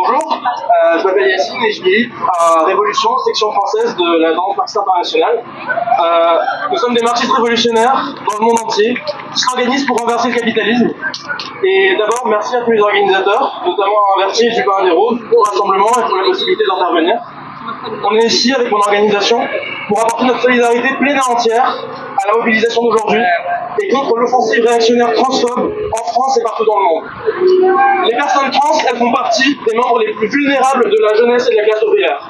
Bonjour, je m'appelle Yacine et je milite à Révolution, section française de la Danse marxiste internationale. Nous sommes des marxistes révolutionnaires dans le monde entier qui s'organisent pour renverser le capitalisme. Et d'abord, merci à tous les organisateurs, notamment à Vertier et Dupin des Roses, pour le rassemblement et pour la possibilité d'intervenir. On est ici avec mon organisation pour apporter notre solidarité pleine et entière à la mobilisation d'aujourd'hui et contre l'offensive réactionnaire transphobe en France et partout dans le monde. Les personnes trans, elles font partie des membres les plus vulnérables de la jeunesse et de la classe ouvrière.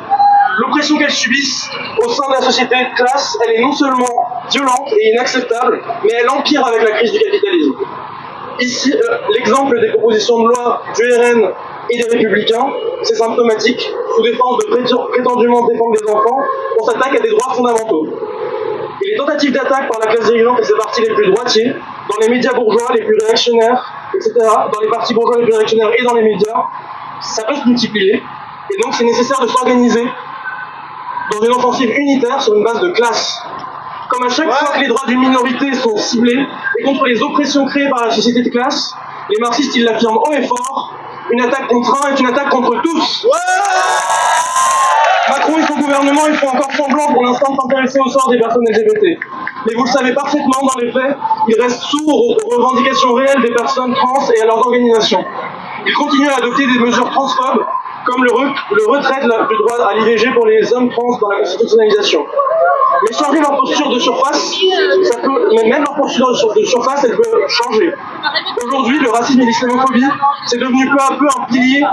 L'oppression qu'elles subissent au sein de la société de classe, elle est non seulement violente et inacceptable, mais elle empire avec la crise du capitalisme. Ici, l'exemple des propositions de loi du RN et des Républicains, c'est symptomatique. Sous défense de prétendument défendre les enfants, on s'attaque à des droits fondamentaux. Et les tentatives d'attaque par la classe dirigeante et ses partis les plus droitiers, dans les médias bourgeois les plus réactionnaires, etc., dans les partis bourgeois les plus réactionnaires et dans les médias, ça peut se multiplier. Et donc c'est nécessaire de s'organiser dans une offensive unitaire sur une base de classe. Comme à chaque fois que les droits d'une minorité sont ciblés et contre les oppressions créées par la société de classe, les marxistes ils l'affirment haut et fort, une attaque contre un est une attaque contre tous. Macron et son gouvernement ils font encore semblant pour l'instant de s'intéresser au sort des personnes LGBT. Mais vous le savez parfaitement, dans les faits, ils restent sourds aux revendications réelles des personnes trans et à leurs organisations. Ils continuent à adopter des mesures transphobes, comme le retrait du droit à l'IVG pour les hommes trans dans la constitutionnalisation. Mais changer leur posture de surface, même leur posture de surface, elle peut changer. Aujourd'hui, le racisme et l'islamophobie, c'est devenu peu à peu un pilier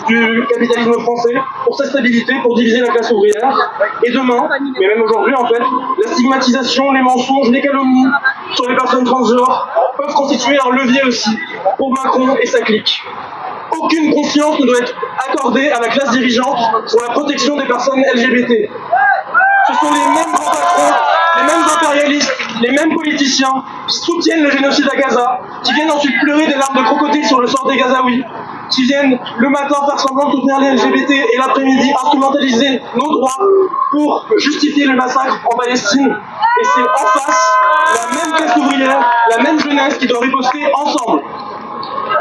du capitalisme français pour sa stabilité, pour diviser la classe ouvrière. Et demain, mais même aujourd'hui en fait, la stigmatisation, les mensonges, les calomnies sur les personnes transgenres peuvent constituer un levier aussi pour Macron et sa clique. Aucune confiance ne doit être accordée à la classe dirigeante pour la protection des personnes LGBT. Ce sont les mêmes grands patrons, les mêmes impérialistes, les mêmes politiciens qui soutiennent le génocide à Gaza, qui viennent ensuite pleurer des larmes de crocodile sur le sort des Gazaouis, qui viennent le matin faire semblant de soutenir les LGBT et l'après-midi instrumentaliser nos droits pour justifier le massacre en Palestine. Et c'est en face la même classe ouvrière, la même jeunesse qui doit riposter ensemble.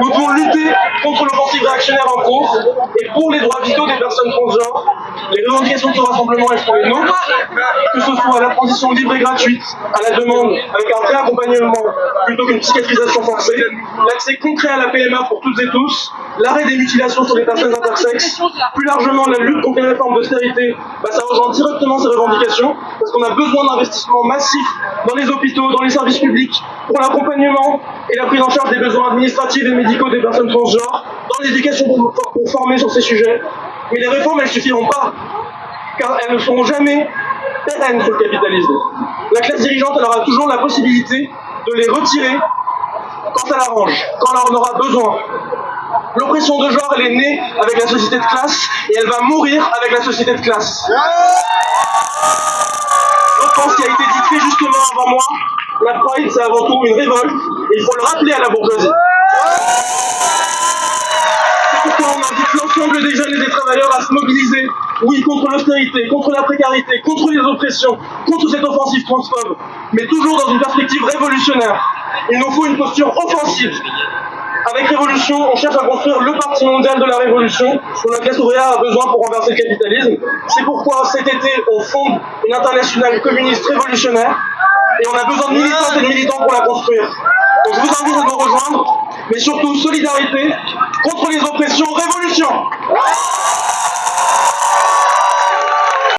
Nous devons lutter contre l'offensive réactionnaire en cours et pour les droits vitaux des personnes transgenres. Les revendications de ce rassemblement, elles sont les nôtres, que ce soit la transition libre et gratuite, à la demande, avec un vrai accompagnement plutôt qu'une psychiatrisation forcée, l'accès concret à la PMA pour toutes et tous, l'arrêt des mutilations sur les personnes intersexes, plus largement la lutte contre les réformes d'austérité, ça rejoint directement ces revendications, parce qu'on a besoin d'investissements massifs dans les hôpitaux, dans les services publics, pour l'accompagnement et la prise en charge des besoins administratifs et médicaux des personnes transgenres, dans l'éducation pour former sur ces sujets. Mais les réformes, elles ne suffiront pas, car elles ne seront jamais pérennes sur le capitalisme. La classe dirigeante, elle aura toujours la possibilité de les retirer quand ça l'arrange, quand elle en aura besoin. L'oppression de genre, elle est née avec la société de classe, et elle va mourir avec la société de classe. Je pense qu'il a été dit très justement avant moi, la Pride, c'est avant tout une révolte, et il faut le rappeler à la bourgeoisie. C'est pourquoi on invite l'ensemble des jeunes et des travailleurs à se mobiliser, oui, contre l'austérité, contre la précarité, contre les oppressions, contre cette offensive transphobe, mais toujours dans une perspective révolutionnaire. Il nous faut une posture offensive. Avec Révolution, on cherche à construire le parti mondial de la révolution dont la classe ouvrière a besoin pour renverser le capitalisme. C'est pourquoi cet été, on fonde une internationale communiste révolutionnaire et on a besoin de militantes et de militants pour la construire. Donc je vous invite à nous rejoindre, mais surtout solidarité contre les oppressions, révolution!